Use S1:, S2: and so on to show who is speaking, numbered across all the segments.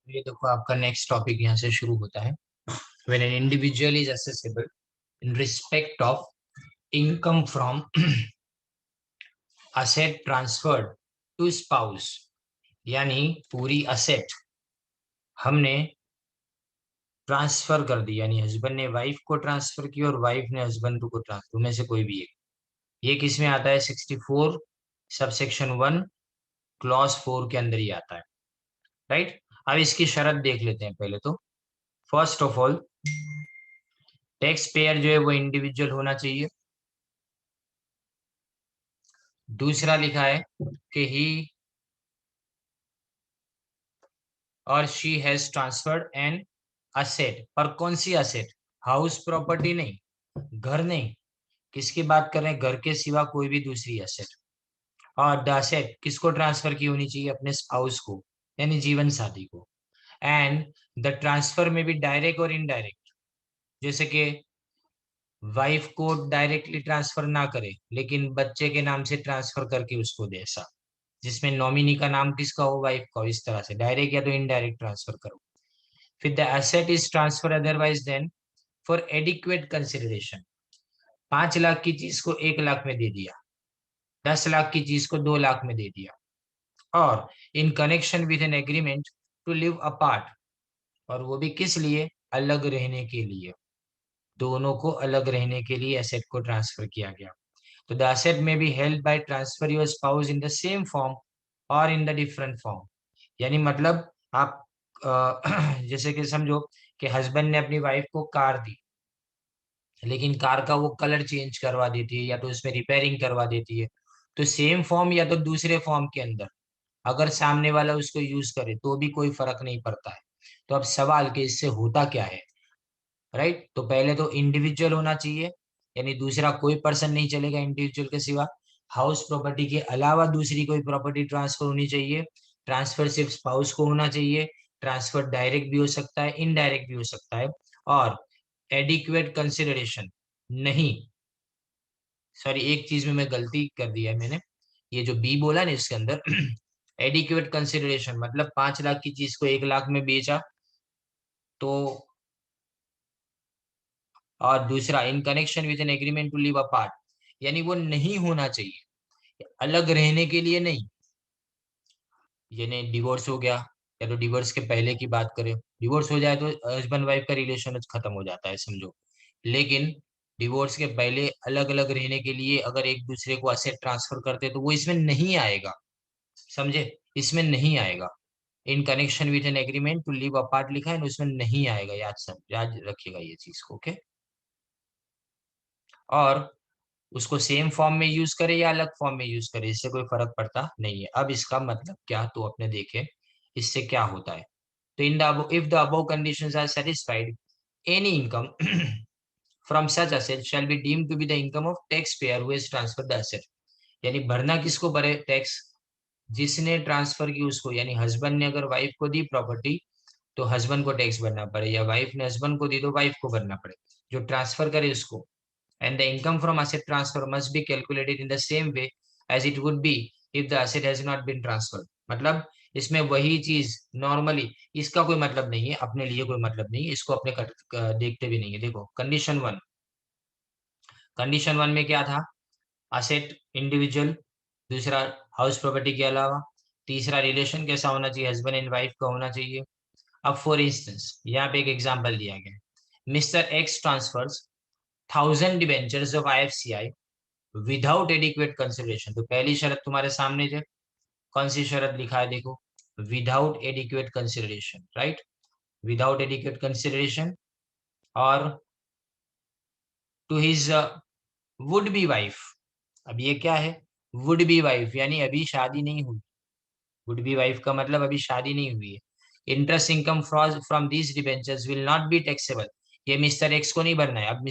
S1: ये देखो आपका नेक्स्ट टॉपिक यहाँ से शुरू होता है। When an individual is accessible in respect of income from asset transferred to spouse, यानी पूरी असेट हमने ट्रांसफर कर दी, यानी हस्बैंड ने वाइफ को ट्रांसफर की और वाइफ ने हस्बैंड को ट्रांसफर, में से कोई भी एक। ये किस में आता है? 64 सबसेक्शन 1 क्लॉज 4 के अंदर ही आता है, राइट। अब इसकी शर्त देख लेते हैं पहले तो। First of all, tax payer जो है वो इंडिविजुअल होना चाहिए। दूसरा लिखा है कि ही और she has transferred an asset. पर कौन सी असेट? हाउस प्रॉपर्टी नहीं, घर नहीं। किसकी बात कर रहे हैं? घर के सिवा कोई भी दूसरी असेट। और द असेट किसको ट्रांसफर की होनी चाहिए? अपने स्पाउस को, यानी जीवन साथी को। एंड द ट्रांसफर में भी डायरेक्ट और इनडायरेक्ट, जैसे कि वाइफ को डायरेक्टली ट्रांसफर ना करे लेकिन बच्चे के नाम से ट्रांसफर करके उसको दे, ऐसा जिसमें नॉमिनी का नाम किसका हो? वाइफ का हो। इस तरह से डायरेक्ट या तो इनडायरेक्ट ट्रांसफर करो। फिर the asset is transfer otherwise than for adequate consideration. 5 lakh की चीज को 1 लाख में दे दिया, 10 लाख की चीज को 2 लाख में दे दिया, और in connection with an agreement to live apart. और वो भी किस लिए? अलग रहने के लिए। दोनों को अलग रहने के लिए एसेट को ट्रांसफर किया गया। तो द एसेट में be held by transfer your spouse in the same form और इन द डिफरेंट फॉर्म। यानी मतलब आप जैसे कि समझो कि हस्बैंड ने अपनी वाइफ को कार दी, लेकिन कार का वो कलर चेंज करवा देती है या तो उसमें रिपेयरिंग करवा देती है, तो सेम फॉर्म या तो दूसरे फॉर्म के अंदर अगर सामने वाला उसको यूज करे तो भी कोई फर्क नहीं पड़ता है। तो अब सवाल कि इससे होता क्या है, राइट। तो पहले तो इंडिविजुअल होना चाहिए, यानी दूसरा कोई पर्सन नहीं चलेगा इंडिविजुअल के सिवा। हाउस प्रॉपर्टी के अलावा दूसरी कोई प्रॉपर्टी ट्रांसफर होनी चाहिए। ट्रांसफर सिर्फ स्पाउस को होना चाहिए। ट्रांसफर डायरेक्ट भी हो सकता है, इनडायरेक्ट भी हो सकता है। और एडिक्वेट कंसिडरेशन नहीं, सॉरी एक चीज में मैं गलती कर दिया है मैंने। ये जो बी बोला ना इसके अंदर एडिक्वेट कंसिडरेशन मतलब 5 लाख की चीज को 1 लाख में बेचा, तो। और दूसरा in connection with an agreement to live apart, यानी वो नहीं होना चाहिए, अलग रहने के लिए नहीं। यानी डिवोर्स हो गया, या तो डिवोर्स के पहले की बात करें, डिवोर्स हो जाए तो हस्बैंड वाइफ का रिलेशन खत्म हो जाता है समझो। लेकिन डिवोर्स के पहले अलग अलग रहने के लिए अगर एक दूसरे को असेट ट्रांसफर करते तो वो इसमें नहीं आएगा, समझे। इसमें नहीं आएगा। In connection with an agreement to live apart लिखा है ना, उसमें नहीं आएगा। याद रखिएगा ये चीज को, ओके। और उसको सेम फॉर्म में यूज करे या अलग फॉर्म में यूज करे, इससे कोई फर्क पड़ता नहीं है। अब इसका मतलब क्या, तो अपने देखें इससे क्या होता है। तो in the if the above conditions are satisfied, any income from such asset shall be deemed to be the income of tax payer who has transferred the asset. यानी भरना किसको भरे? टैक्स जिसने ट्रांसफर की उसको, यानी हस्बैंड ने अगर वाइफ को दी प्रॉपर्टी तो हस्बैंड को टैक्स भरना पड़े, या वाइफ ने हस्बैंड को दी तो वाइफ को भरना पड़े, जो ट्रांसफर करे उसको। And the income from asset transfer must be calculated in the same way as it would be if the asset has not been transferred। मतलब इसमें वही चीज नॉर्मली, इसका कोई मतलब नहीं है, अपने लिए कोई मतलब नहीं है, इसको अपने देखते भी नहीं है। देखो कंडीशन वन में क्या था? असेट इंडिविजुअल, दूसरा हाउस प्रॉपर्टी के अलावा, तीसरा रिलेशन कैसा होना चाहिए? हस्बैंड एंड वाइफ का होना चाहिए। अब फॉर इंस्टेंस यहाँ पे एक एग्जांपल दिया गया, mister X transfers 1000 debentures of IFCI without adequate consideration. तो पहली शर्त तुम्हारे सामने है, कौन सी शर्त लिखा है? देखो, without adequate consideration, right. Without adequate consideration. और to his would be wife. अब ये क्या है? वुड बी वाइफ यानी अभी शादी नहीं हुई। वुड बी वाइफ का मतलब अभी शादी नहीं हुई है। Interest income from these debentures will not be taxable. ये मिस्टर एक्स को नहीं भरना है, अब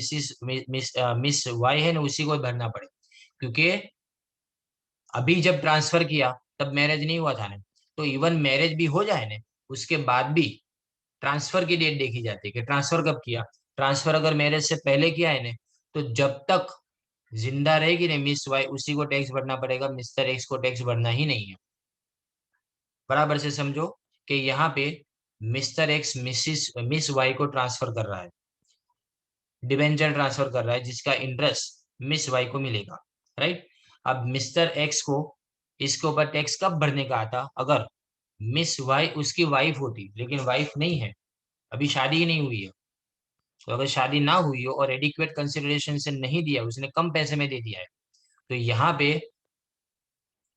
S1: मिस वाई है ना, उसी को भरना पड़े, क्योंकि अभी जब ट्रांसफर किया तब मैरिज नहीं हुआ था ना। तो इवन मैरिज भी हो जाए ना, उसके बाद भी ट्रांसफर की डेट देखी जाती है कि ट्रांसफर कब किया। ट्रांसफर अगर मैरिज से पहले किया है ना, तो जब तक जिंदा रहेगी ना मिस वाई, उसी को टैक्स भरना पड़ेगा, मिस्टर एक्स को टैक्स भरना ही नहीं है। बराबर से समझो कि यहाँ पे मिस्टर एक्स मिस वाई को ट्रांसफर कर रहा है, डिबेंचर ट्रांसफर कर रहा है, जिसका इंटरेस्ट मिस वाई को मिलेगा, राइट। अब मिस्टर एक्स को इसके ऊपर टैक्स कब भरने का आता, अगर मिस वाई उसकी वाइफ होती, लेकिन वाइफ नहीं है, अभी शादी ही नहीं हुई है। तो अगर शादी ना हुई हो और एडिक्वेट कंसिडरेशन से नहीं दिया, उसने कम पैसे में दे दिया है, तो यहाँ पे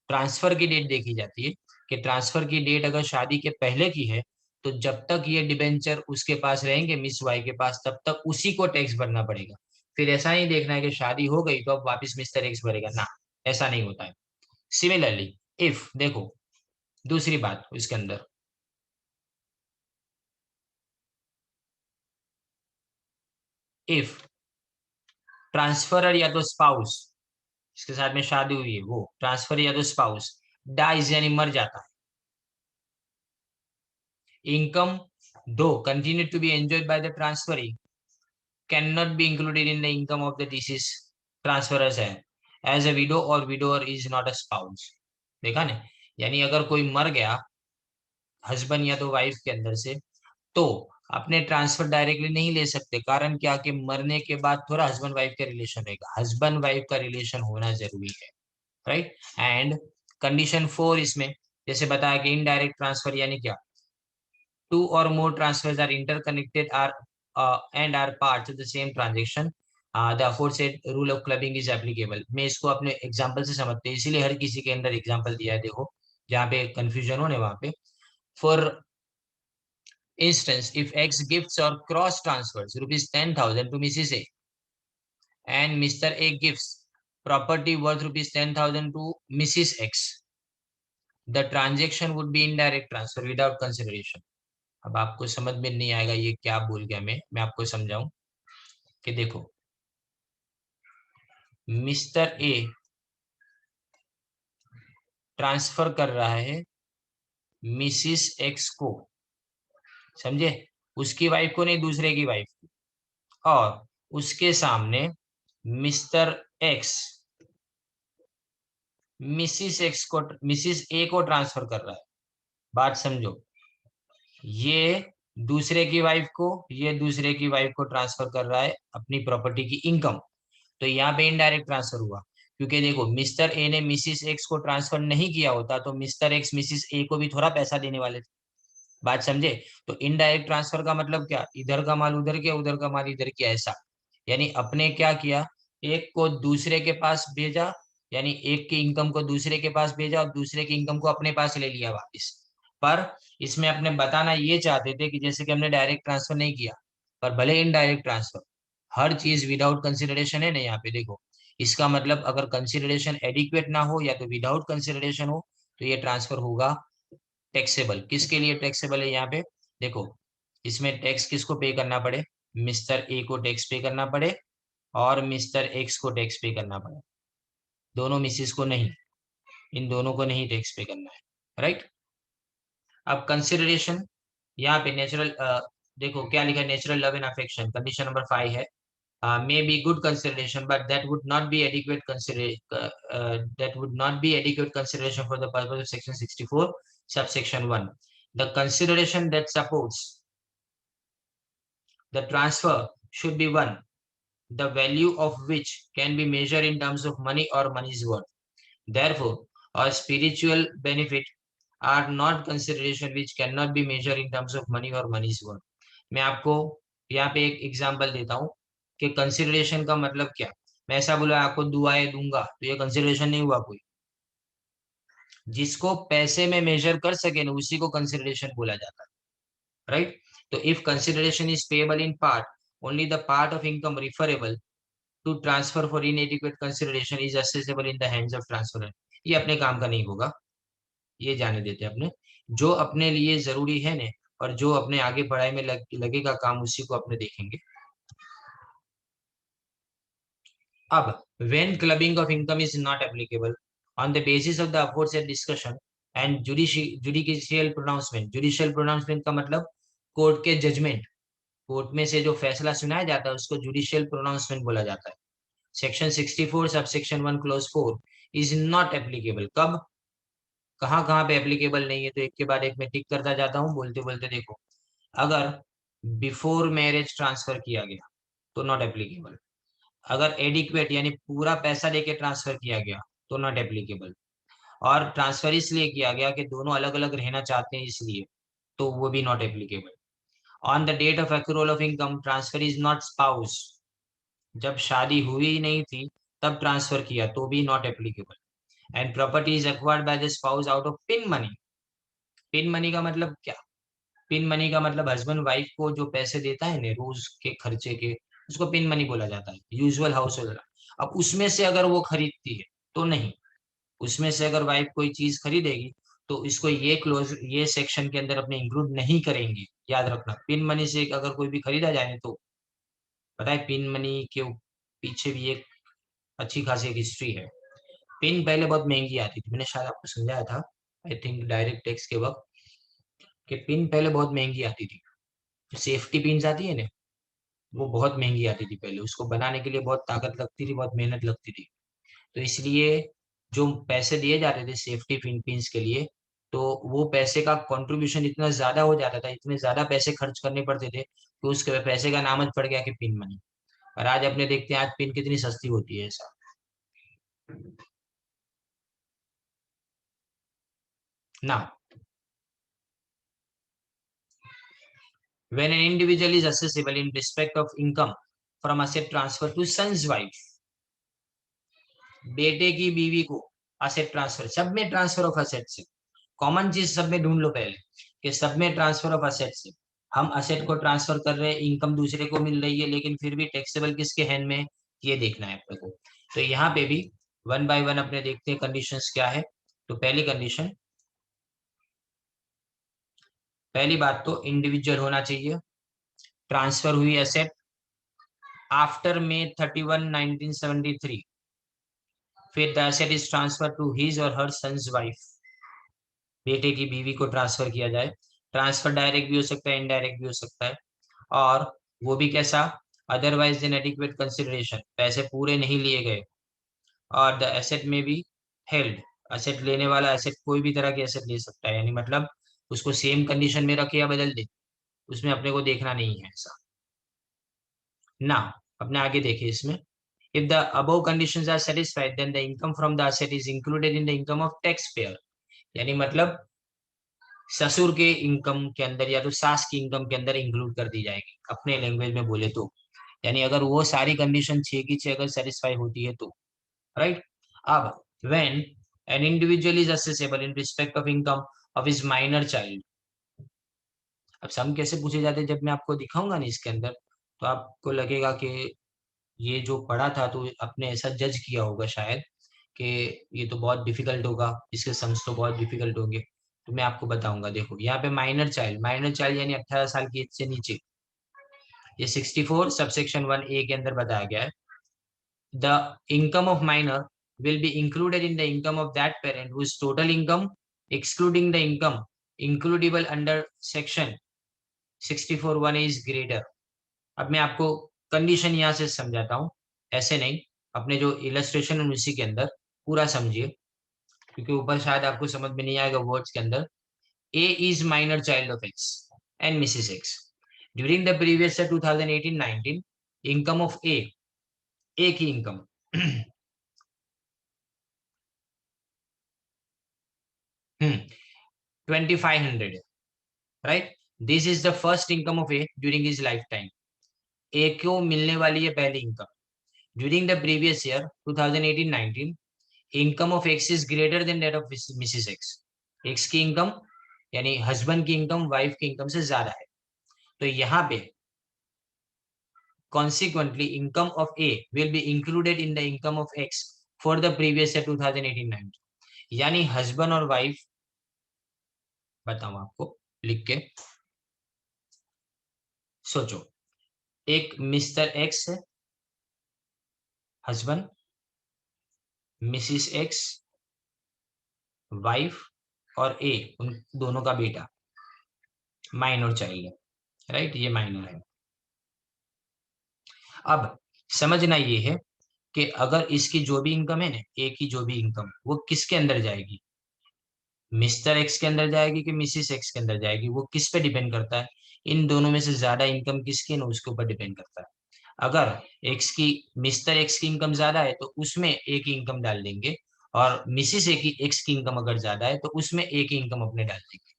S1: ट्रांसफर की डेट देखी जाती है कि ट्रांसफर की डेट अगर शादी के पहले की है, तो जब तक ये डिबेंचर उसके पास रहेंगे मिस वाई के पास, तब तक उसी को टैक्स भरना पड़ेगा। फिर ऐसा नहीं देखना है कि शादी हो गई तो अब वापस मिस्टर एक्स भरेगा, ना, ऐसा नहीं होता है। सिमिलरली इफ देखो, दूसरी बात इसके अंदर, इफ ट्रांसफरर या तो स्पाउस, जिसके साथ में शादी हुई है वो ट्रांसफर या तो स्पाउस डाइज यानी मर जाता है, income to continue to be enjoyed by the transferee can not be included in the income of the deceased transferors है, एज अ विडो और widower is not a spouse. देखा ना, यानी अगर कोई मर गया हस्बैंड या तो वाइफ के अंदर से, तो अपने ट्रांसफर डायरेक्टली नहीं ले सकते, कारण क्या कि मरने के बाद थोड़ा हस्बैंड वाइफ का रिलेशन रहेगा, हस्बैंड वाइफ का रिलेशन होना जरूरी है, राइट। एंड कंडीशन 4 इसमें जैसे बताया कि इनडायरेक्ट ट्रांसफर यानी क्या, two or more transfers are interconnected are and are parts of the same transaction, the aforesaid rule of clubbing is applicable। मैं इसको अपने एग्जांपल से समझते हैं, इसीलिए हर किसी के अंदर एग्जांपल दिया है, देखो जहाँ पे कंफ्यूजन हो ना वहां पे। For instance, if X gifts or cross transfers rupees 10,000 to Mrs. A and Mr. A gives property worth rupees 10,000 to Mrs. X, the transaction would be indirect transfer without consideration। अब आपको समझ में नहीं आएगा ये क्या बोल गया, मैं आपको समझाऊं कि देखो, मिस्टर ए ट्रांसफर कर रहा है मिसिस एक्स को, समझे, उसकी वाइफ को नहीं, दूसरे की वाइफ को, और उसके सामने मिस्टर एक्स मिसिस ए को ट्रांसफर कर रहा है। बात समझो, ये दूसरे की वाइफ को, ये दूसरे की वाइफ को ट्रांसफर कर रहा है अपनी प्रॉपर्टी की इनकम, तो यहाँ पे इनडायरेक्ट ट्रांसफर हुआ, क्योंकि देखो मिस्टर ए ने मिसिस एक्स को ट्रांसफर नहीं किया होता तो मिस्टर एक्स मिसिस ए को भी थोड़ा पैसा देने वाले थे। बात समझे, तो इनडायरेक्ट ट्रांसफर का मतलब क्या, इधर का माल उधर किया, उधर का माल इधर किया, ऐसा। यानी अपने क्या किया, एक को दूसरे के पास भेजा, यानी एक की इनकम को दूसरे के पास भेजा और दूसरे की इनकम को अपने पास ले लिया वापिस। पर इसमें अपने बताना ये चाहते थे कि जैसे कि हमने डायरेक्ट ट्रांसफर नहीं किया, पर भले इनडायरेक्ट ट्रांसफर, हर चीज विदाउट कंसिडरेशन है ना यहाँ पे, देखो इसका मतलब अगर कंसिडरेशन एडिक्वेट ना हो या तो विदाउट कंसिडरेशन हो, तो ये ट्रांसफर होगा टैक्सेबल। किसके लिए टैक्सेबल है यहाँ पे, देखो इसमें टैक्स किसको पे करना पड़े, मिस्टर ए को टैक्स पे करना पड़े और मिस्टर एक्स को टैक्स पे करना पड़े, दोनों मिसिस को नहीं, इन दोनों को नहीं टैक्स पे करना है, राइट। अब कंसिडरेशन यहाँ पे नेचुरल, देखो क्या लिखा है, natural love and affection, condition number 5 है, may be good consideration but that would not be adequate consideration for the purpose of section 64 subsection 1। The consideration that supports the transfer should be one the value of which can be measured in terms of money or money's worth। Therefore, a spiritual benefit are not consideration which cannot be measured in terms of money or money's worth। मैं आपको यहाँ पे एक example देता हूँ कि consideration का मतलब क्या। मैं ऐसा बोला आपको दुआएं दूंगा, तो ये कंसिडरेशन नहीं हुआ कोई, जिसको पैसे में मेजर कर सके ना उसी को कंसिडरेशन बोला जाता है, राइट। तो if consideration is payable in part, only the part of income referable to transfer for inadequate consideration is assessable in the hands of transferor. ये अपने काम का नहीं होगा, ये जाने देते अपने, जो अपने लिए जरूरी है ने और जो अपने आगे पढ़ाई में लगेगा काम, उसी को अपने देखेंगे। अब when clubbing of income is not applicable on the basis of the aforesaid discussion and judicial pronouncement, judicial pronouncement का मतलब कोर्ट के जजमेंट, कोर्ट में से जो फैसला सुनाया जाता है उसको जुडिशियल प्रोनाउंसमेंट बोला जाता है। Section 64 sub section 1 close 4 is not applicable. कब, कहाँ कहाँ पे एप्लीकेबल नहीं है, तो एक के बाद एक मैं टिक करता जाता हूँ बोलते बोलते, देखो अगर बिफोर मैरिज ट्रांसफर किया गया तो नॉट एप्लीकेबल। अगर एडिक्वेट यानी पूरा पैसा लेके ट्रांसफर किया गया तो नॉट एप्लीकेबल। और ट्रांसफर इसलिए किया गया कि दोनों अलग अलग रहना चाहते हैं इसलिए, तो वो भी not applicable. On the date of accrual of income transfer is not spouse, जब शादी हुई ही नहीं थी तब ट्रांसफर किया तो भी not applicable. And property is acquired by the spouse out of pin money. Pin money का मतलब क्या? पिन मनी का मतलब हस्बैंड वाइफ को जो पैसे देता है ना रोज के खर्चे के, उसको पिन मनी बोला जाता है, यूजुअल हाउस होल्ड। अब उसमें से अगर वो खरीदती है तो नहीं, उसमें से अगर वाइफ कोई चीज खरीदेगी तो इसको ये क्लोज ये सेक्शन के अंदर अपने इंक्लूड नहीं करेंगे। याद रखना, पिन मनी से अगर कोई भी खरीदा जाए तो पता है पिन मनी के पीछे भी एक अच्छी खासी एक हिस्ट्री है। पिन पहले बहुत महंगी आती थी, मैंने शायद आपको समझाया था आई थिंक डायरेक्ट टैक्स के वक्त, कि पिन पहले बहुत महंगी आती थी। सेफ्टी पिन आती है ना, वो बहुत महंगी आती थी पहले, उसको बनाने के लिए बहुत ताकत लगती थी, बहुत मेहनत लगती थी। तो इसलिए जो पैसे दिए जाते थे सेफ्टी पिन पिन्स के लिए, तो वो पैसे का कंट्रीब्यूशन इतना ज्यादा हो जाता था, इतने ज्यादा पैसे खर्च करने पड़ते थे कि उसके पैसे का नाम पड़ गया कि पिन मनी। और आज अपने देखते हैं आज पिन कितनी सस्ती होती है ऐसा। ना, when an individual is accessible in respect of income from asset transfer to son's wife, बेटे की बीवी को असेट ट्रांसफर, सब में ट्रांसफर ऑफ असेट से कॉमन चीज सब में ढूंढ लो पहले कि सब में ट्रांसफर ऑफ असेट से हम असेट को ट्रांसफर कर रहे हैं, इनकम दूसरे को मिल रही है, लेकिन फिर भी टैक्सेबल किसके हैंड में, ये देखना है अपने को। तो यहाँ पे भी वन बाय वन अपने देखते हैं कंडीशंस क्या है। तो पहली कंडीशन, पहली बात तो इंडिविजुअल होना चाहिए, ट्रांसफर हुई एसेट आफ्टर May 31, 1973, फिर the asset is transfer to his or her sons wife, बेटे की बीवी को ट्रांसफर किया जाए। ट्रांसफर डायरेक्ट भी हो सकता है, इनडायरेक्ट भी हो सकता है। और वो भी कैसा, अदरवाइज इन एडिक्वेट कंसिडरेशन, पैसे पूरे नहीं लिए गए। और द एसेट में बी हेल्ड, एसेट लेने वाला एसेट कोई भी तरह के एसेट ले सकता है, यानी मतलब उसको सेम कंडीशन में रखे या बदल दे, उसमें अपने को देखना नहीं है ऐसा ना। अपने आगे देखिए इसमें, if the above conditions are satisfied then the income from the asset is included in the income of taxpayer। यानी मतलब ससुर के इनकम के अंदर या तो सास की इनकम के अंदर इंक्लूड कर दी जाएगी अपने लैंग्वेज में बोले तो। यानी अगर वो सारी कंडीशन छह की छह अगर सेटिस्फाई होती है तो, राइट। अब when an individual is assessable in respect of income of his minor child. अब सम कैसे पूछे जाते हैं, जब मैं आपको दिखाऊंगा ना इसके अंदर, तो आपको लगेगा कि ये जो पढ़ा था तो आपने ऐसा जज किया होगा शायद कि ये तो बहुत डिफिकल्ट होगा, इसके सम्स तो बहुत डिफिकल्ट होंगे। तो मैं आपको बताऊंगा, देखो यहाँ पे माइनर चाइल्ड, माइनर चाइल्ड यानी 18 साल की एज से नीचे, ये 64 सबसेक्शन 1A के अंदर बताया गया है। The income of minor will be included in the income of that parent whose total income excluding the income includable under section 64(1) is greater। अब मैं आपको कंडीशन यहाँ से समझाता हूँ, ऐसे नहीं, अपने जो इलस्ट्रेशन है उसी के अंदर पूरा समझिए, क्योंकि ऊपर शायद आपको समझ में नहीं आएगा वर्ड्स के अंदर। A is minor child of X and Mrs X during the previous year 2018-19, income of A की इनकम 2500 है, right. This is the first income of A during his life time. A को मिलने वाली है पहली इनकम। During the previous year 2018-19, income of X is greater than that of Mrs X. X की income यानी हस्बैंड की इनकम वाइफ की इनकम से ज्यादा है। तो यहाँ पे consequently income of A will be included in the income of X for the previous year 2018-19। यानी हस्बैंड और वाइफ, बताऊं आपको लिख के, सोचो, एक मिस्टर एक्स है हस्बैंड, मिसिस एक्स वाइफ, और ए उन दोनों का बेटा, माइनर चाइल्ड है, राइट, ये माइनर है। अब समझना ये है कि अगर इसकी जो भी इनकम है ना, ए की जो भी इनकम, वो किसके अंदर जाएगी, मिस्टर एक्स के अंदर जाएगी कि मिसिस एक्स के अंदर जाएगी, वो किस पे डिपेंड करता है? इन दोनों में से ज्यादा इनकम किसकी है ना, उसके ऊपर डिपेंड करता है। अगर एक्स की मिस्टर एक्स की इनकम ज्यादा है तो उसमें एक ही इनकम डाल देंगे, और मिसिस एक्स की इनकम अगर ज्यादा है तो उसमें एक ही इनकम अपने डाल देंगे।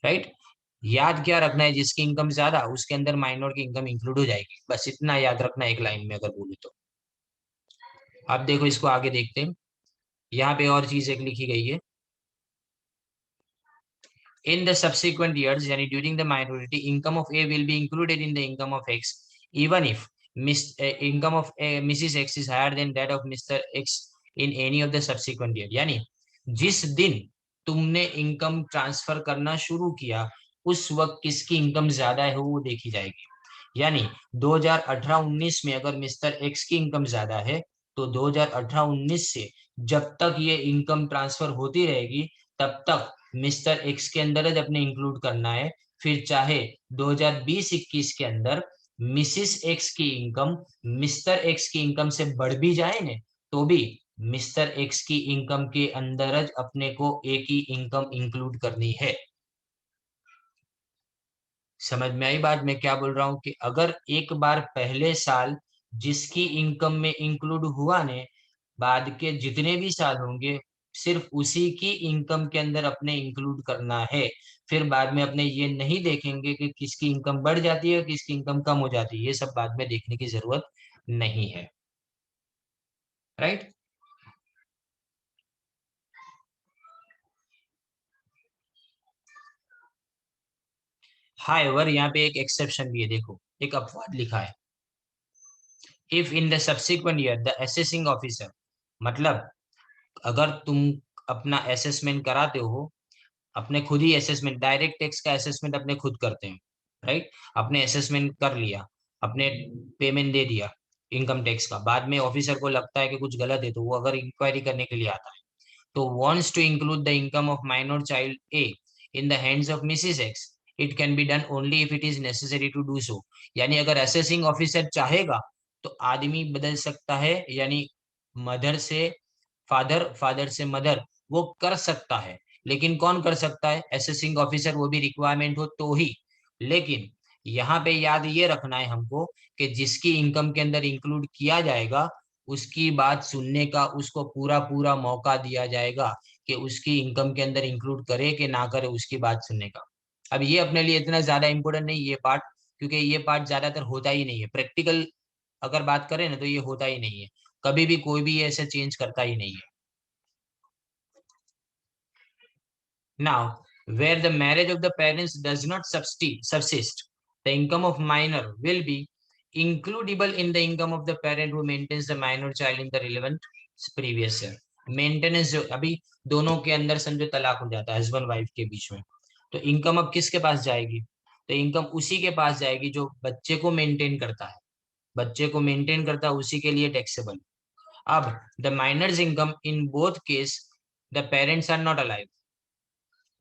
S1: राइट? याद क्या रखना है, जिसकी इनकम ज्यादा उसके अंदर माइनर की इनकम इंक्लूड हो जाएगी, बस इतना याद रखना एक लाइन में अगर बोलूँ तो। अब देखो इसको आगे देखते हैं। यहाँ पे और चीज एक लिखी गई है, in the subsequent years, yani during the minority, income of A will be included in the income of X, even if income of Mrs. X is higher than that of Mr. X in any of the subsequent year। यानी जिस दिन तुमने income transfer करना शुरू किया उस वक्त किसकी इनकम ज्यादा है वो देखी जाएगी। यानी 2018-19 में अगर मिस्टर एक्स की इनकम ज्यादा है तो 2018-19 से जब तक ये इनकम ट्रांसफर होती रहेगी तब तक मिस्टर एक्स के अंदर जब अपने इंक्लूड करना है। फिर चाहे 2020-21 के अंदर मिसिस एक्स की इनकम मिस्टर एक्स की इनकम से बढ़ भी जाए ने, तो भी मिस्टर एक्स की इनकम के अंदर अपने को एक ही इनकम इंक्लूड करनी है। समझ में आई बात मैं क्या बोल रहा हूँ? कि अगर एक बार पहले साल जिसकी इनकम में इंक्लूड हुआ ने, बाद के जितने भी साल होंगे सिर्फ उसी की इनकम के अंदर अपने इंक्लूड करना है। फिर बाद में अपने ये नहीं देखेंगे कि किसकी इनकम बढ़ जाती है किसकी इनकम कम हो जाती है, ये सब बाद में देखने की जरूरत नहीं है। राइट? हाउएवर यहाँ पे एक एक्सेप्शन भी है, देखो एक अपवाद लिखा है, if in the subsequent year the assessing officer, मतलब अगर तुम अपना असेसमेंट कराते हो, अपने खुद ही असेसमेंट, डायरेक्ट टैक्स का असेसमेंट अपने खुद करते हैं। राइट? अपने असेसमेंट कर लिया, अपने पेमेंट दे दिया इनकम टैक्स का, बाद में ऑफिसर को लगता है कि कुछ गलत है तो वो अगर इंक्वायरी करने के लिए आता है तो wants to include the income of minor child A in the hands of Mrs. X, it can be done only if it is necessary to do so। यानी अगर असेसिंग ऑफिसर चाहेगा तो आदमी बदल सकता है, यानी मदर से फादर, फादर से मदर, वो कर सकता है। लेकिन कौन कर सकता है? असेसिंग ऑफिसर, वो भी रिक्वायरमेंट हो तो ही। लेकिन यहाँ पे याद ये रखना है हमको कि जिसकी इनकम के अंदर इंक्लूड किया जाएगा उसकी बात सुनने का उसको पूरा पूरा मौका दिया जाएगा कि उसकी इनकम के अंदर इंक्लूड करे कि ना करे, उसकी बात सुनने का। अब ये अपने लिए इतना ज्यादा इंपॉर्टेंट नहीं ये पार्ट, क्योंकि ये पार्ट ज्यादातर होता ही नहीं है प्रैक्टिकल। अगर बात करें ना तो ये होता ही नहीं है, कभी भी कोई भी ऐसे चेंज करता ही नहीं है। Now, where the marriage of the parents does not subsist, the income of minor will be includable in the income of the parent who maintains the minor child in the relevant previous year। Maintenance जो अभी दोनों के अंदर समझो तलाक हो जाता है हस्बैंड वाइफ के बीच में, तो इनकम अब किसके पास जाएगी? तो इनकम उसी के पास जाएगी जो बच्चे को मेंटेन करता है, बच्चे को मेंटेन करता है उसी के लिए टैक्सेबल। अब the minors income in both case, the parents are not alive,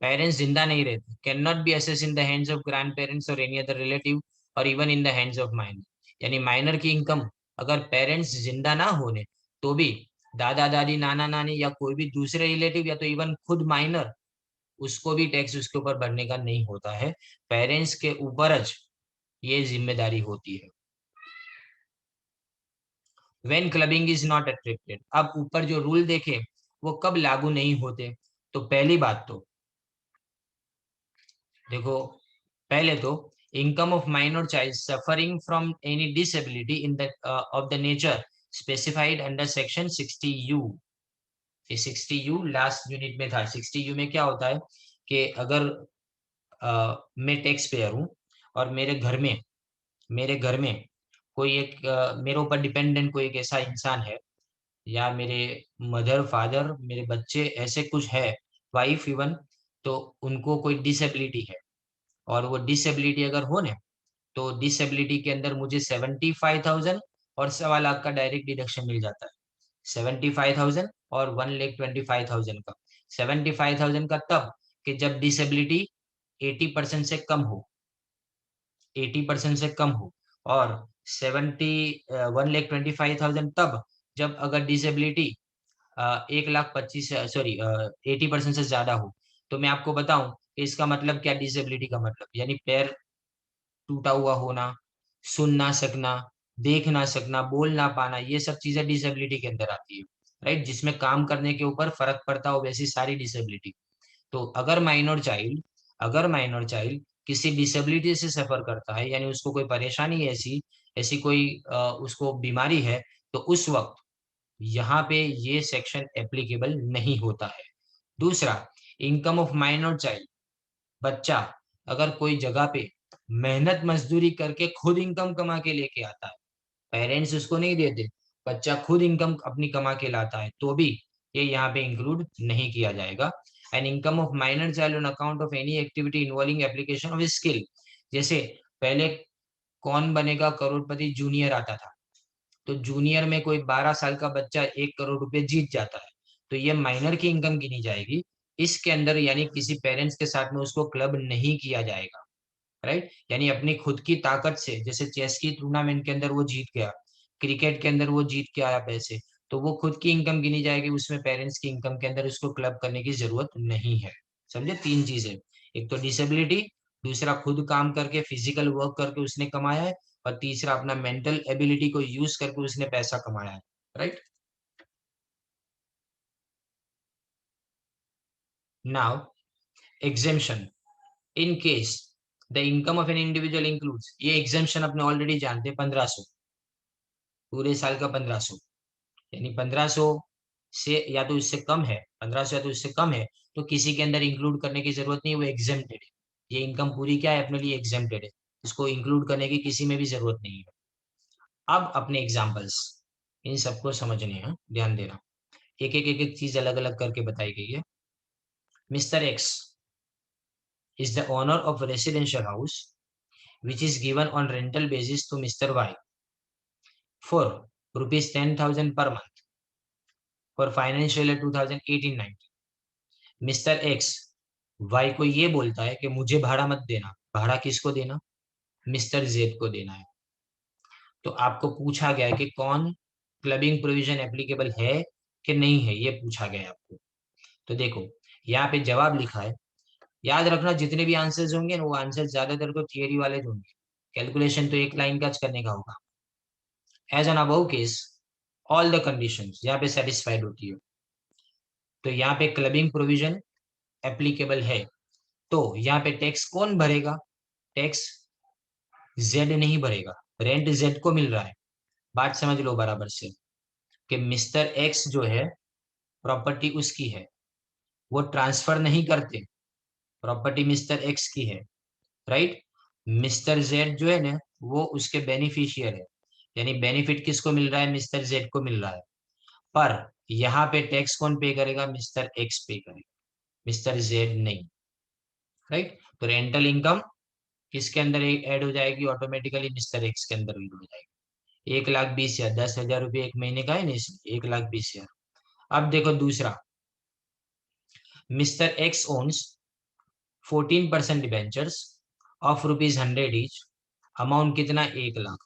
S1: parents जिंदा नहीं रहते, can not be assess in the hands of grand parents or any other relative or even in the hands of minor. यानी minor की income अगर parents जिंदा ना होने तो भी दादा दादी नाना नानी या कोई भी दूसरे रिलेटिव या तो इवन खुद माइनर, उसको भी टैक्स उसके ऊपर भरने का नहीं होता है, पेरेंट्स के ऊपर ये जिम्मेदारी होती है। When clubbing is not attributed, अब ऊपर जो रूल देखे वो कब लागू नहीं होते? तो पहली बात तो देखो, पहले तो income of minor child suffering from any disability in the of the nature specified under section 60U। ये 60U लास्ट यूनिट में था। 60U में क्या होता है कि अगर मैं टैक्स पेयर हूँ और मेरे घर में कोई एक मेरे ऊपर डिपेंडेंट कोई एक ऐसा इंसान है, या मेरे मदर फादर मेरे बच्चे ऐसे कुछ है, वाइफ इवन, तो उनको कोई डिसेबिलिटी है, और वो डिसेबिलिटी अगर हो ना तो डिसेबिलिटी के अंदर मुझे 75,000 और 1.25 लाख का डायरेक्ट डिडक्शन मिल जाता है। 75,000 और 1,25,000 का। 75,000 का तब कि जब डिसेबिलिटी 80% से कम हो, 80% से कम हो, और 1,25,000 तब जब अगर डिसेबिलिटी 1,25,000 सॉरी 80% से ज्यादा हो। तो मैं आपको बताऊं कि इसका मतलब क्या, डिसेबिलिटी का मतलब यानी पैर टूटा हुआ होना, सुन ना सकना, देख ना सकना, बोल ना पाना, ये सब चीजें डिसेबिलिटी के अंदर आती है, राइट, जिसमें काम करने के ऊपर फर्क पड़ता हो, वैसी सारी डिसेबिलिटी। तो अगर माइनर चाइल्ड किसी डिसेबिलिटी से सफर करता है, यानी उसको कोई परेशानी है, ऐसी ऐसी कोई उसको बीमारी है, तो उस वक्त यहाँ पे ये सेक्शन एप्लीकेबल नहीं होता है। दूसरा, इनकम ऑफ माइनर चाइल्ड, बच्चा अगर कोई जगह पे मेहनत मजदूरी करके खुद इनकम कमा के लेके आता है, पेरेंट्स उसको नहीं देते, बच्चा खुद इनकम अपनी कमा के लाता है, तो भी ये यहाँ पे इंक्लूड नहीं किया जाएगा। And income of minor child on account of any activity involving application of skill, जैसे पहले कौन बनेगा करोड़पति जूनियर आता था, तो जूनियर में कोई 12 साल का बच्चा 1 करोड़ रुपए जीत जाता है, तो ये माइनर की इनकम गिनी जाएगी इसके अंदर, यानी किसी पेरेंट्स के साथ में उसको क्लब नहीं किया जाएगा, राइट, यानी अपनी खुद की ताकत से, जैसे चेस की टूर्नामेंट के अंदर वो जीत गया, क्रिकेट के अंदर वो जीत के आया पैसे, तो वो खुद की इनकम गिनी जाएगी, उसमें पेरेंट्स की इनकम के अंदर उसको क्लब करने की जरूरत नहीं है। समझे, तीन चीजें, एक तो डिसेबिलिटी, दूसरा खुद काम करके फिजिकल वर्क करके उसने कमाया है, और तीसरा अपना मेंटल एबिलिटी को यूज करके उसने पैसा कमाया है, right. Now exemption, in case the income of an individual includes, ये एग्जेम्पशन अपने ऑलरेडी जानते हैं, 1500, पूरे साल का 1500, यानी 1500 से या तो इससे कम है, 1500 या तो इससे कम है, तो किसी के अंदर इंक्लूड करने की जरूरत नहीं, वो एग्जेम्प्टेड है। ये इनकम पूरी क्या है, अपने लिए एग्जेम्प्टेड है, इसको इंक्लूड करने की किसी में भी जरूरत नहीं है। अब अपने एग्जाम्पल्स, इन सबको समझने हैं, ध्यान देना, एक एक चीज अलग अलग करके बताई गई है। Mister x is the owner of a residential house which is given on rental basis to Mr. Y for rupees 10,000 per month for financial year 2018-19। Mister X Y को ये बोलता है कि मुझे भाड़ा मत देना, भाड़ा किसको देना, मिस्टर जेड को देना है। तो आपको पूछा गया है कि कौन क्लबिंग प्रोविजन एप्लीकेबल है कि नहीं है, ये पूछा गया है आपको। तो देखो यहाँ पे जवाब लिखा है, याद रखना जितने भी आंसर्स होंगे ना, वो आंसर ज्यादातर को थियरी वाले होंगे, कैलकुलेशन तो एक लाइन का करने का होगा। As an above case all the conditions यहाँ पे सेटिस्फाइड होती है, तो यहाँ पे क्लबिंग प्रोविजन एप्लीकेबल है। तो यहाँ पे टैक्स कौन भरेगा, टैक्स जेड नहीं भरेगा, रेंट जेड को मिल रहा है। बात समझ लो बराबर से, कि मिस्टर एक्स जो है प्रॉपर्टी उसकी है, वो ट्रांसफर नहीं करते, प्रॉपर्टी मिस्टर एक्स की है, राइट। मिस्टर जेड जो है ना, वो उसके बेनिफिशियर है, यानी बेनिफिट किसको मिल रहा है, मिस्टर जेड को मिल रहा है। पर यहाँ पे टैक्स कौन पे करेगा, मिस्टर एक्स पे करेगा, मिस्टर जेड नहीं, राइट। तो रेंटल इनकम किसके अंदर ऐड हो जाएगी, ऑटोमेटिकली मिस्टर एक्स के अंदर ऐड हो जाएगी। 1,20,000, 10,000 रुपये एक महीने का है ना, इसलिए 1,20,000। अब देखो दूसरा, mister X owns 14% debentures of ₹100 each, amount कितना, 1,00,000।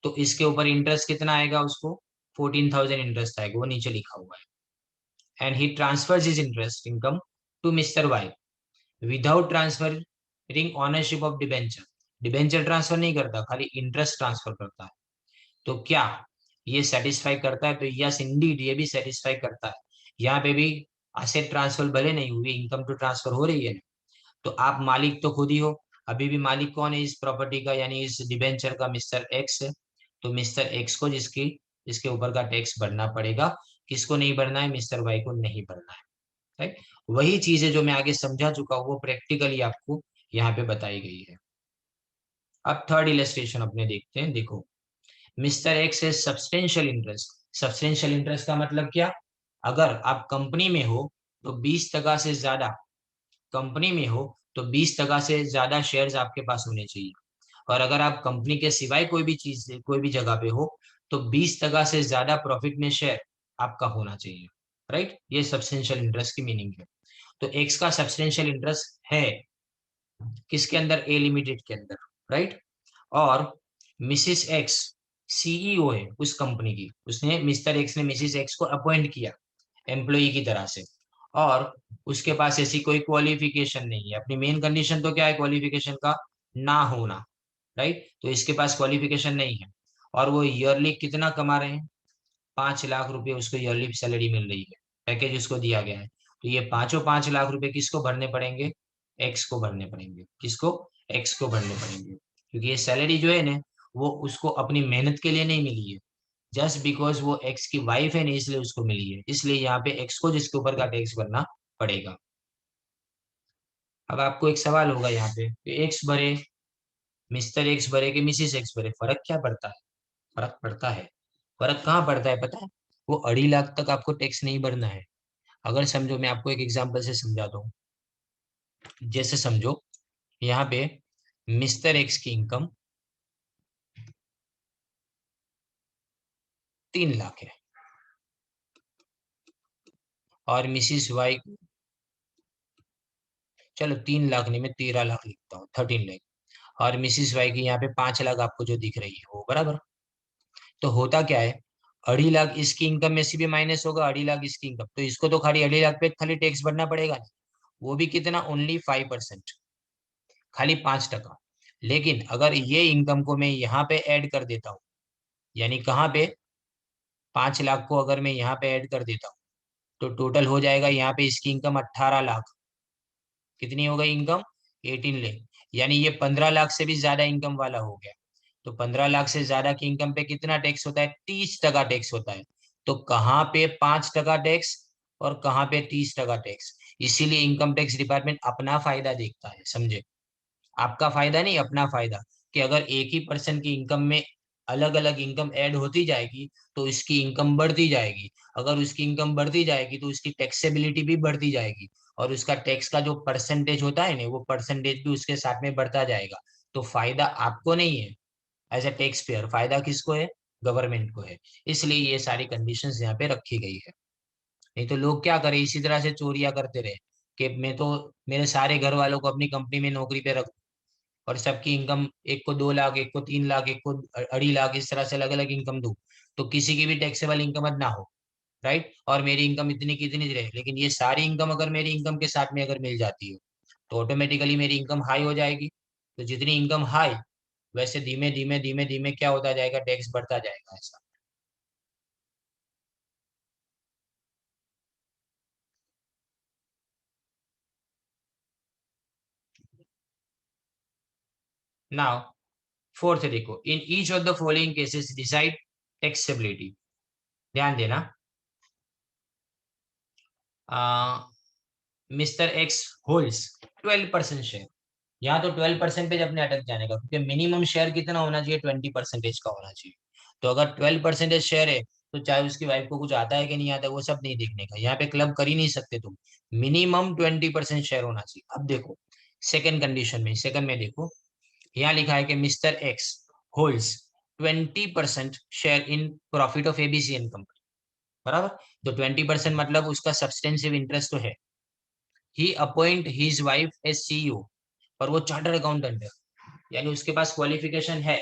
S1: तो इसके ऊपर इंटरेस्ट कितना आएगा उसको, 14,000 इंटरेस्ट आएगा, वो नीचे लिखा हुआ है। And he transfers his interest income to mister Y without transferring ownership of debenture, debenture transfer नहीं करता, खाली इंटरेस्ट ट्रांसफर करता है। तो क्या ये सेटिस्फाई करता है, तो यस इंडीड ये भी सेटिस्फाई करता है। यहाँ पे भी असेट ट्रांसफर भले नहीं हुई, इनकम तो ट्रांसफर हो रही है, तो आप मालिक तो खुद ही हो, अभी भी मालिक कौन है इस प्रॉपर्टी का, यानी इस डिबेंचर का, मिस्टर एक्स है। तो मिस्टर एक्स को जिसकी इसके ऊपर का टैक्स भरना पड़ेगा, किसको नहीं भरना है, मिस्टर वाई को नहीं भरना है, राइट। वही चीजें जो मैं आगे समझा चुका हूँ, वो प्रैक्टिकली आपको यहाँ पे बताई गई है। अब थर्ड इलस्ट्रेशन अपने देखते हैं, देखो, मिस्टर एक्स है सब्सटेंशियल इंटरेस्ट, सब्सटेंशियल इंटरेस्ट का मतलब क्या, अगर आप कंपनी में हो तो 20% से ज्यादा, कंपनी में हो तो 20% से ज्यादा शेयर्स आपके पास होने चाहिए, और अगर आप कंपनी के सिवाय कोई भी चीज से कोई भी जगह पे हो तो 20% से ज्यादा प्रॉफिट में शेयर आपका होना चाहिए, राइट। ये सब्सटेंशियल इंटरेस्ट की मीनिंग है। तो एक्स का सब्सटेंशियल इंटरेस्ट है किसके अंदर, ए लिमिटेड के अंदर, राइट। और मिसिस एक्स सीईओ है उस कंपनी की, उसने मिस्टर एक्स ने मिसिस एक्स को अपॉइंट किया एम्प्लॉई की तरह से, और उसके पास ऐसी कोई क्वालिफिकेशन नहीं है। अपनी मेन कंडीशन तो क्या है क्वालिफिकेशन का, ना होना, राइट। तो इसके पास क्वालिफिकेशन नहीं है और वो ईयरली कितना कमा रहे हैं, 5 लाख रुपए उसको ईयरली सैलरी मिल रही है, पैकेज उसको दिया गया है। तो ये पांचों 5 लाख रुपए किसको भरने पड़ेंगे, एक्स को भरने पड़ेंगे। किसको, एक्स को भरने पड़ेंगे, क्योंकि ये सैलरी जो है ना वो उसको अपनी मेहनत के लिए नहीं मिली है, जस्ट बिकॉज वो एक्स की वाइफ है ना इसलिए उसको मिली है। इसलिए यहाँ पे एक्स को जिसके ऊपर का टैक्स भरना पड़ेगा। अब आपको एक सवाल होगा यहाँ पे, एक्स भरे, मिस्टर एक्स भरे कि मिसिस एक्स भरे, फर्क क्या पड़ता है, फर्क पड़ता है। फर्क कहाँ पड़ता है पता है, वो 2.5 लाख तक आपको टैक्स नहीं भरना है। अगर समझो, मैं आपको एक एग्जांपल से समझाता हूँ। जैसे समझो यहाँ पे मिस्टर एक्स की इनकम 3 लाख है और मिसिस वाई, चलो 3 लाख नहीं, मैं 13 लाख लिखता हूँ, 13 लाख। और मिसिस वाई की यहाँ पे 5 लाख आपको जो दिख रही है वो बराबर। तो होता क्या है, 2.5 लाख इसकी इनकम में से भी माइनस होगा, 2.5 लाख इसकी इनकम, तो इसको तो खाली 2.5 लाख पे खाली टैक्स भरना पड़ेगा ना। वो भी कितना, ओनली 5%, खाली 5%। लेकिन अगर ये इनकम को मैं यहाँ पे ऐड कर देता हूँ, यानी कहाँ पे, 5 लाख को अगर मैं यहाँ पे ऐड कर देता हूँ, तो टोटल हो जाएगा यहाँ पे इसकी इनकम 18 लाख। कितनी हो गई इनकम, 18 लाख। यानी ये 15 लाख से भी ज्यादा इनकम वाला हो गया। तो 15 लाख से ज्यादा की इनकम पे कितना टैक्स होता है, 30% टैक्स होता है। तो कहाँ पे 5% टैक्स और कहाँ पे 30% टैक्स। इसीलिए इनकम टैक्स डिपार्टमेंट अपना फायदा देखता है, समझे, आपका फायदा नहीं, अपना फायदा। कि अगर एक ही पर्सन की इनकम में अलग अलग इनकम ऐड होती जाएगी तो इसकी इनकम बढ़ती जाएगी। अगर उसकी इनकम बढ़ती जाएगी तो उसकी टैक्सेबिलिटी भी बढ़ती जाएगी। और उसका टैक्स का जो परसेंटेज होता है ना वो परसेंटेज भी उसके साथ में बढ़ता जाएगा। तो फायदा आपको नहीं है एज ए टैक्स पेयर, फायदा किसको है, गवर्नमेंट को है। इसलिए ये सारी कंडीशंस यहाँ पे रखी गई है। नहीं तो लोग क्या करें, इसी तरह से चोरियां करते रहे कि मैं तो मेरे सारे घर वालों को अपनी कंपनी में नौकरी पे रख, और सबकी इनकम, एक को 2 लाख, एक को 3 लाख, एक को 2.5 लाख, इस तरह से अलग अलग इनकम दूं, तो किसी की भी टैक्सेबल इनकम ना हो, राइट। और मेरी इनकम इतनी की इतनी रहे, लेकिन ये सारी इनकम अगर मेरी इनकम के साथ में अगर मिल जाती है तो ऑटोमेटिकली मेरी इनकम हाई हो जाएगी। तो जितनी इनकम हाई, वैसे धीमे धीमे धीमे धीमे क्या होता जाएगा, टैक्स बढ़ता जाएगा, ऐसा। नाउ फोर्थ देखो, in each of the following cases decide taxability. ध्यान देना, मिस्टर एक्स होल्ड्स 12% शेयर। यहाँ तो 12% अपने अटक जाने का, क्योंकि मिनिमम शेयर कितना होना चाहिए, 20% का होना चाहिए। तो अगर 12% शेयर है तो चाहे उसकी वाइफ को कुछ आता है कि नहीं आता, वो सब नहीं देखने का, यहाँ पे क्लब कर ही नहीं सकते तुम। मिनिमम 20% शेयर होना चाहिए। अब देखो सेकंड कंडीशन में, सेकंड में देखो, यहाँ लिखा है कि Mister X holds 20% share in profit of ABC income, बराबर। तो 20% मतलब उसका सब्सटेंसिव इंटरेस्ट तो है। He appoint his wife as CEO, पर वो चार्टर्ड अकाउंटेंट है, यानी उसके पास क्वालिफिकेशन है।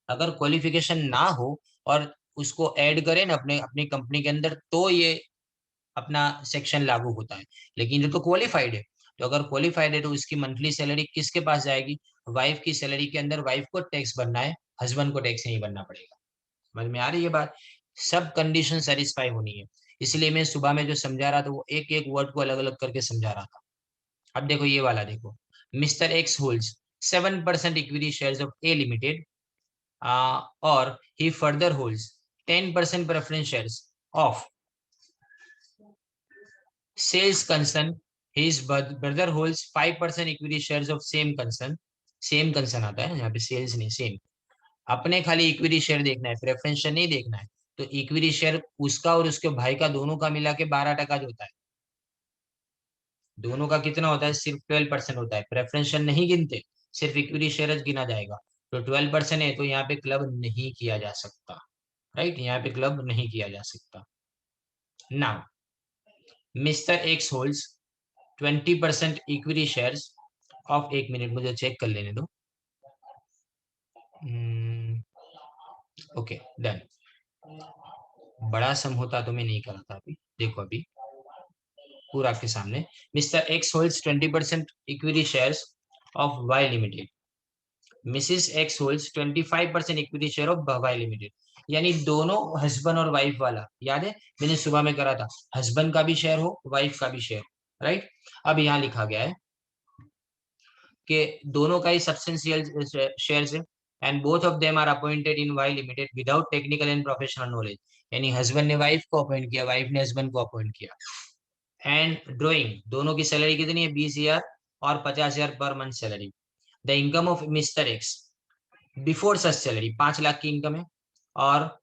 S1: अगर क्वालिफिकेशन ना हो और उसको ऐड करें ना अपने अपनी कंपनी के अंदर, तो ये अपना सेक्शन लागू होता है। लेकिन ये तो क्वालिफाइड है, तो अगर क्वालिफाइड है तो उसकी मंथली सैलरी किसके पास जाएगी, वाइफ की सैलरी के अंदर वाइफ को टैक्स भरना है, हस्बैंड को टैक्स नहीं भरना पड़ेगा। समझ में आ रही है बात, सब कंडीशन सेटिस्फाई होनी है। इसलिए मैं सुबह में जो समझा रहा था वो एक एक वर्ड को अलग अलग करके समझा रहा था। अब देखो ये वाला देखो, Mister X holds 7% equity shares of A limited, और he further holds 10% preference shares of sales concern. His brother holds 5% equity shares of same concern. Same concern आता है यहाँ पे, सेल्स नहीं, सेम। अपने खाली इक्विटी शेयर देखना है, प्रेफरेंस शेयर नहीं देखना है। तो इक्विटी शेयर उसका और उसके भाई का दोनों का मिला के 12% जो होता है, दोनों का कितना होता है, सिर्फ 12% होता है। प्रेफरेंस शेयर नहीं गिनते, सिर्फ इक्विटी शेयर गिना जाएगा। तो 12% है तो यहाँ पे क्लब नहीं किया जा सकता, राइट, यहाँ पे क्लब नहीं किया जा सकता। Now mister X holds 20% equity shares of, एक मिनट मुझे चेक कर लेने दो। Okay done. बड़ा सम होता तो मैं नहीं करा था अभी, देखो अभी पूरा आपके सामने। Mister X holds 20% equity shares of Y limited, mrs X holds 25% equity share of Y limited. यानी दोनों हस्बैंड और वाइफ वाला, याद है मैंने सुबह में करा था, हस्बैंड का भी शेयर हो वाइफ का भी शेयर हो, राइट। अब यहाँ लिखा गया है कि दोनों का ही सब्सटेंशियल शेयर्स है, and both of them are appointed in Y limited without technical and professional knowledge. यानी हस्बैंड ने वाइफ को अपॉइंट किया, वाइफ ने हस्बैंड को अपॉइंट किया। एंड ड्रॉइंग, दोनों की सैलरी कितनी है, 20,000 और 50,000 per month salary. The income of mister X before such salary 5 lakh की इनकम है, और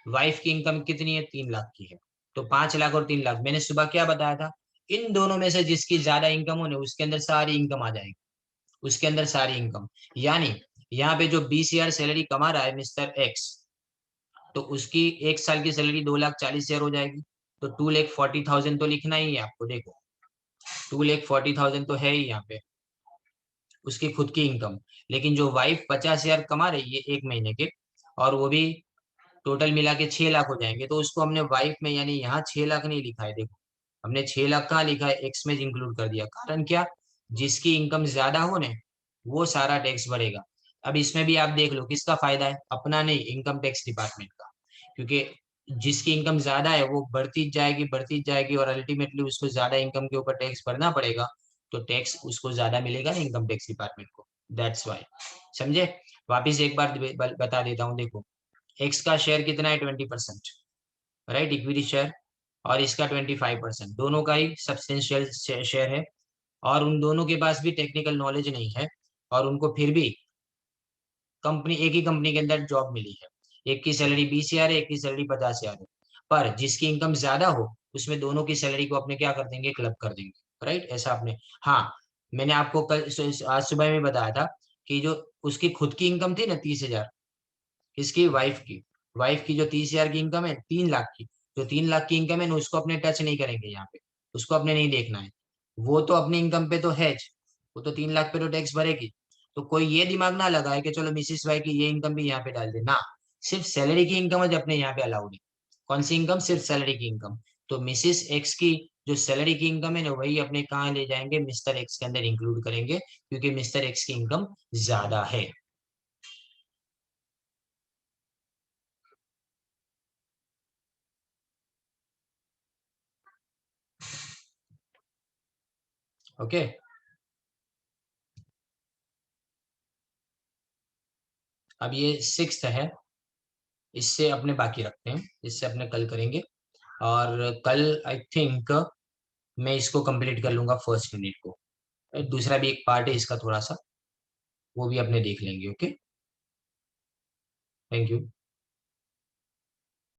S1: वाइफ की इनकम कितनी है, 3 लाख की है। तो 5 लाख और 3 लाख, मैंने सुबह क्या बताया था, इन दोनों में से जिसकी ज्यादा इनकम हो ना उसके अंदर सारी इनकम आ जाएगी, उसके अंदर सारी इनकम। यानी यहाँ पे जो 20,000 सैलरी कमा रहा है मिस्टर एक्स, तो उसकी 1 साल की सैलरी 2,40,000 हो जाएगी। तो 2,40,000 तो लिखना ही है आपको, देखो 2,40,000 तो है ही यहाँ पे उसकी खुद की इनकम। लेकिन जो वाइफ 50,000 कमा रही है 1 महीने के, और वो भी टोटल मिला के 6 लाख हो जाएंगे, तो उसको हमने वाइफ में यानी यहाँ 6 लाख नहीं लिखा है, देखो हमने 6 लाख कहाँ लिखा है, एक्स में इंक्लूड कर दिया। कारण क्या, जिसकी इनकम ज्यादा हो ने वो सारा टैक्स भरेगा। अब इसमें भी आप देख लो किसका फायदा है, अपना नहीं, इनकम टैक्स डिपार्टमेंट का। क्योंकि जिसकी इनकम ज्यादा है वो बढ़ती जाएगी और अल्टीमेटली उसको ज्यादा इनकम के ऊपर टैक्स भरना पड़ेगा, तो टैक्स उसको ज्यादा मिलेगा ना इनकम टैक्स डिपार्टमेंट को। दैट्स वाई, समझे। वापिस एक बार बता देता हूँ, देखो एक्स का शेयर कितना है, 20%, राइट, इक्विटी शेयर, और इसका 25%, दोनों का ही सब्सटेंशियल शेयर है, और उन दोनों के पास भी टेक्निकल नॉलेज नहीं है, और उनको फिर भी कंपनी, एक ही कंपनी के अंदर जॉब मिली है। एक की सैलरी 20,000 है, एक की सैलरी 50,000 है, पर जिसकी इनकम ज्यादा हो उसमें दोनों की सैलरी को अपने क्या कर देंगे, क्लब कर देंगे, राइट, ऐसा आपने। हाँ, मैंने आपको कल आज सुबह में बताया था कि जो उसकी खुद की इनकम थी ना 30,000, इसकी वाइफ की जो 30,000 की इनकम है, 3 लाख की, जो 3 लाख की इनकम है ना उसको अपने टच नहीं करेंगे यहाँ पे, उसको अपने नहीं देखना है। वो तो अपनी इनकम पे तो है, वो तो 3 लाख पे तो टैक्स भरेगी। तो कोई ये दिमाग ना लगाए कि चलो मिसिस वाई की ये इनकम भी यहाँ पे डाल दे ना, सिर्फ सैलरी की इनकम है अपने यहाँ पे अलाउड है। कौन सी इनकम, सिर्फ सैलरी की इनकम। तो मिसिस एक्स की जो सैलरी की इनकम है ना वही अपने कहाँ ले जाएंगे, मिस्टर एक्स के अंदर इंक्लूड करेंगे, क्योंकि मिस्टर एक्स की इनकम ज्यादा है। ओके, अब ये सिक्स्थ है, इससे अपने बाकी रखते हैं, इससे अपने कल करेंगे। और कल आई थिंक मैं इसको कंप्लीट कर लूंगा फर्स्ट यूनिट को। दूसरा भी एक पार्ट है इसका थोड़ा सा, वो भी अपने देख लेंगे। Okay, thank you.